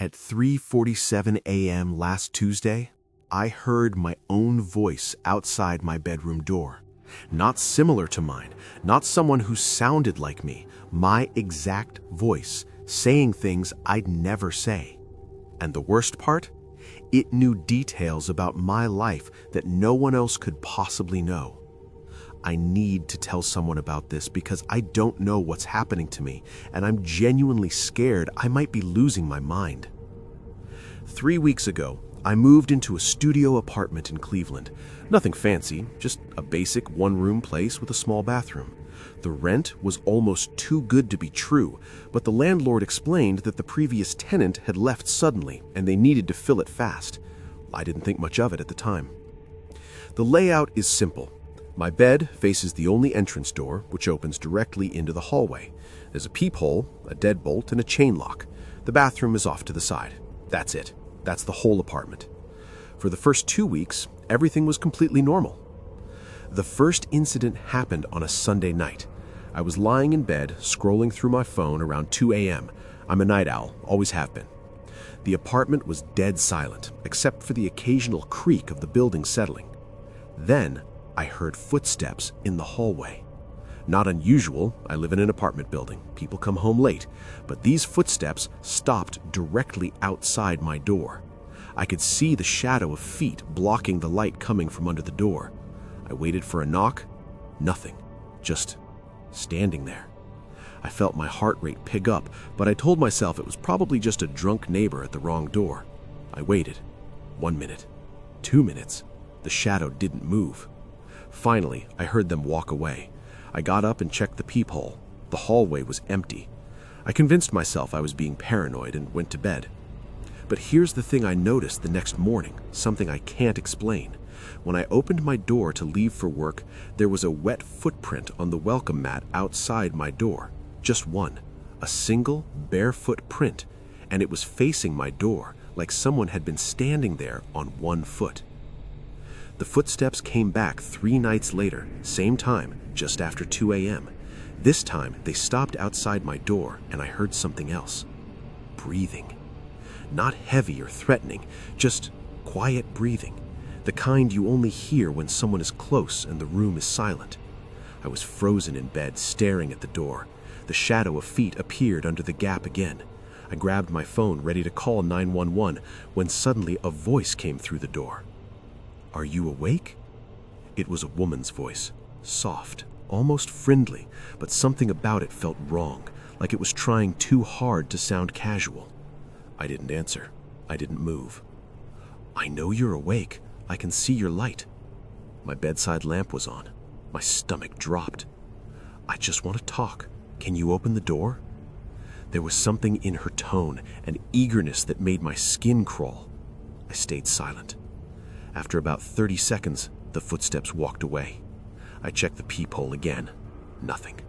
At 3:47 a.m. last Tuesday, I heard my own voice outside my bedroom door. Not similar to mine, not someone who sounded like me, my exact voice, saying things I'd never say. And the worst part? It knew details about my life that no one else could possibly know. I need to tell someone about this because I don't know what's happening to me, and I'm genuinely scared I might be losing my mind. 3 weeks ago, I moved into a studio apartment in Cleveland. Nothing fancy, just a basic one-room place with a small bathroom. The rent was almost too good to be true, but the landlord explained that the previous tenant had left suddenly and they needed to fill it fast. I didn't think much of it at the time. The layout is simple. My bed faces the only entrance door, which opens directly into the hallway. There's a peephole, a deadbolt, and a chain lock. The bathroom is off to the side. That's it. That's the whole apartment. For the first 2 weeks, everything was completely normal. The first incident happened on a Sunday night. I was lying in bed, scrolling through my phone around 2 a.m. I'm a night owl, always have been. The apartment was dead silent, except for the occasional creak of the building settling. Then, I heard footsteps in the hallway. Not unusual, I live in an apartment building. People come home late, but these footsteps stopped directly outside my door. I could see the shadow of feet blocking the light coming from under the door. I waited for a knock. Nothing. Just standing there. I felt my heart rate pick up, but I told myself it was probably just a drunk neighbor at the wrong door. I waited. 1 minute. 2 minutes. The shadow didn't move. Finally, I heard them walk away. I got up and checked the peephole. The hallway was empty. I convinced myself I was being paranoid and went to bed. But here's the thing I noticed the next morning, something I can't explain. When I opened my door to leave for work, there was a wet footprint on the welcome mat outside my door. Just one. A single, barefoot print. And it was facing my door, like someone had been standing there on one foot. The footsteps came back 3 nights later, same time, just after 2 a.m. This time, they stopped outside my door, and I heard something else. Breathing. Not heavy or threatening, just quiet breathing. The kind you only hear when someone is close and the room is silent. I was frozen in bed, staring at the door. The shadow of feet appeared under the gap again. I grabbed my phone, ready to call 911, when suddenly a voice came through the door. "Are you awake?" It was a woman's voice, soft, almost friendly, but something about it felt wrong, like it was trying too hard to sound casual. I didn't answer. I didn't move. "I know you're awake. I can see your light." My bedside lamp was on. My stomach dropped. "I just want to talk. Can you open the door?" There was something in her tone, an eagerness that made my skin crawl. I stayed silent. After about 30 seconds, the footsteps walked away. I checked the peephole again. Nothing.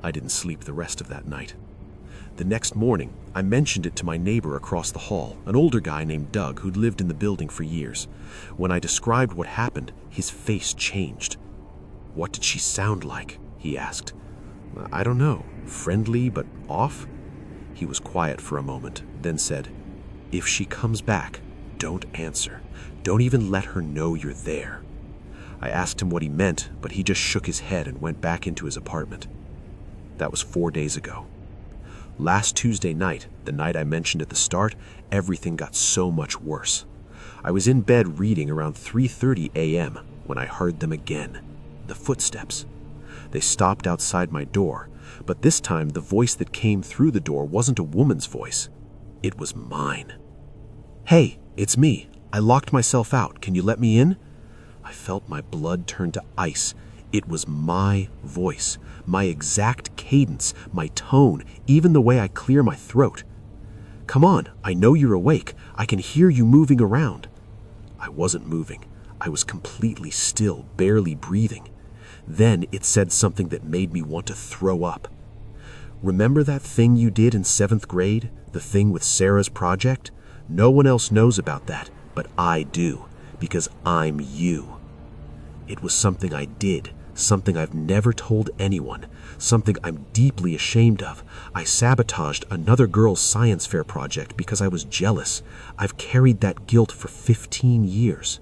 I didn't sleep the rest of that night. The next morning, I mentioned it to my neighbor across the hall, an older guy named Doug who'd lived in the building for years. When I described what happened, his face changed. "What did she sound like?" he asked. "I don't know. Friendly but off?" He was quiet for a moment, then said, "If she comes back, don't answer. Don't even let her know you're there." I asked him what he meant, but he just shook his head and went back into his apartment. That was 4 days ago. Last Tuesday night, the night I mentioned at the start, everything got so much worse. I was in bed reading around 3:30 a.m. when I heard them again. The footsteps. They stopped outside my door, but this time the voice that came through the door wasn't a woman's voice. It was mine. "Hey, it's me. I locked myself out. Can you let me in?" I felt my blood turn to ice. It was my voice, my exact cadence, my tone, even the way I clear my throat. "Come on, I know you're awake. I can hear you moving around." I wasn't moving. I was completely still, barely breathing. Then it said something that made me want to throw up. "Remember that thing you did in 7th grade? The thing with Sarah's project? No one else knows about that, but I do, because I'm you." It was something I did, something I've never told anyone, something I'm deeply ashamed of. I sabotaged another girl's science fair project because I was jealous. I've carried that guilt for 15 years.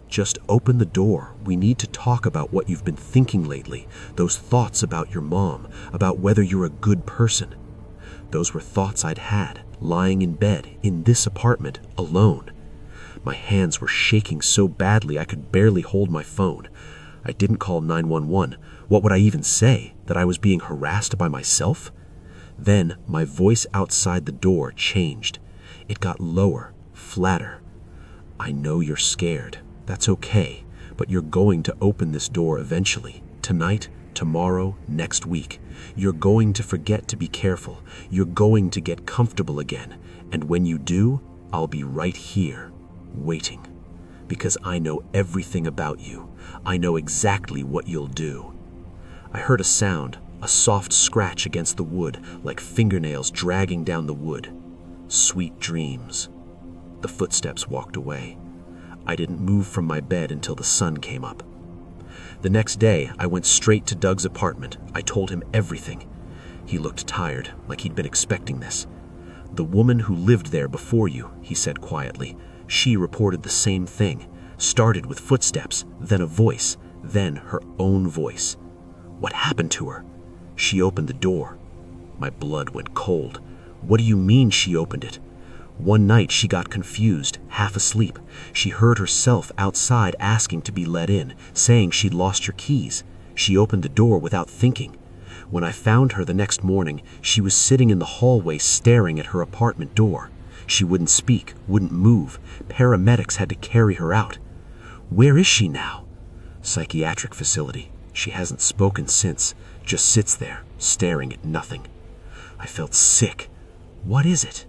Just open the door. We need to talk about what you've been thinking lately, those thoughts about your mom, about whether you're a good person. Those were thoughts I'd had, lying in bed, in this apartment, alone. My hands were shaking so badly I could barely hold my phone. I didn't call 911. What would I even say? That I was being harassed by myself? Then my voice outside the door changed. It got lower, flatter. I know you're scared. That's okay, but you're going to open this door eventually. Tonight, tomorrow, next week. You're going to forget to be careful. You're going to get comfortable again. And when you do, I'll be right here, waiting. Because I know everything about you. I know exactly what you'll do. I heard a sound, a soft scratch against the wood, like fingernails dragging down the wood. Sweet dreams. The footsteps walked away. I didn't move from my bed until the sun came up. The next day, I went straight to Doug's apartment. I told him everything. He looked tired, like he'd been expecting this. The woman who lived there before you, he said quietly, she reported the same thing. Started with footsteps, then a voice, then her own voice. What happened to her? She opened the door. My blood went cold. What do you mean she opened it? One night she got confused, half asleep. She heard herself outside asking to be let in, saying she'd lost her keys. She opened the door without thinking. When I found her the next morning, she was sitting in the hallway staring at her apartment door. She wouldn't speak, wouldn't move. Paramedics had to carry her out. Where is she now? Psychiatric facility. She hasn't spoken since, just sits there, staring at nothing. I felt sick. What is it?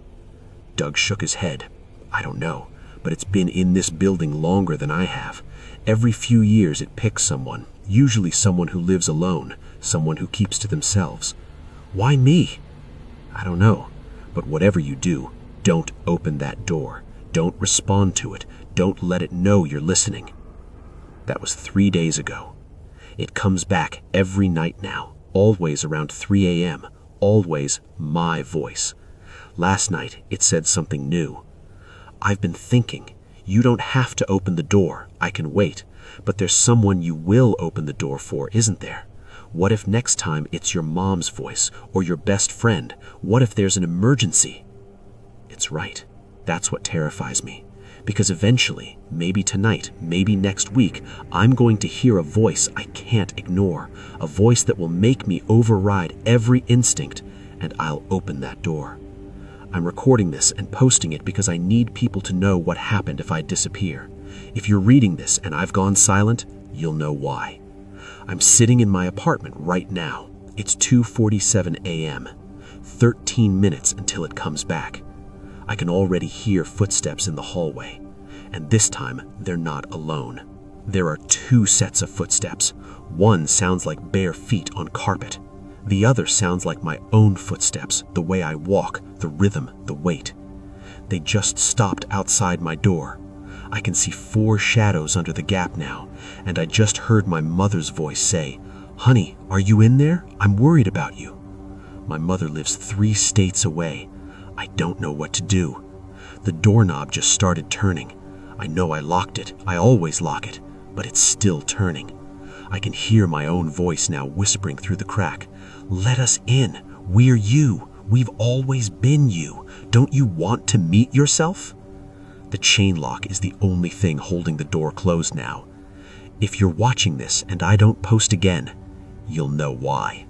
Doug shook his head. I don't know, but it's been in this building longer than I have. Every few years it picks someone, usually someone who lives alone, someone who keeps to themselves. Why me? I don't know, but whatever you do, don't open that door. Don't respond to it. Don't let it know you're listening. That was 3 days ago. It comes back every night now, always around 3 a.m., always my voice. Last night, it said something new. I've been thinking, you don't have to open the door, I can wait, but there's someone you will open the door for, isn't there? What if next time it's your mom's voice, or your best friend? What if there's an emergency? It's right. That's what terrifies me. Because eventually, maybe tonight, maybe next week, I'm going to hear a voice I can't ignore, a voice that will make me override every instinct, and I'll open that door. I'm recording this and posting it because I need people to know what happened if I disappear. If you're reading this and I've gone silent, you'll know why. I'm sitting in my apartment right now. It's 2:47 a.m. 13 minutes until it comes back. I can already hear footsteps in the hallway, and this time they're not alone. There are 2 sets of footsteps. One sounds like bare feet on carpet. The other sounds like my own footsteps, the way I walk, the rhythm, the weight. They just stopped outside my door. I can see 4 shadows under the gap now, and I just heard my mother's voice say, "Honey, are you in there? I'm worried about you." My mother lives 3 states away. I don't know what to do. The doorknob just started turning. I know I locked it. I always lock it, but it's still turning. I can hear my own voice now whispering through the crack. "Let us in. We're you. We've always been you. Don't you want to meet yourself?" The chain lock is the only thing holding the door closed now. If you're watching this and I don't post again, you'll know why.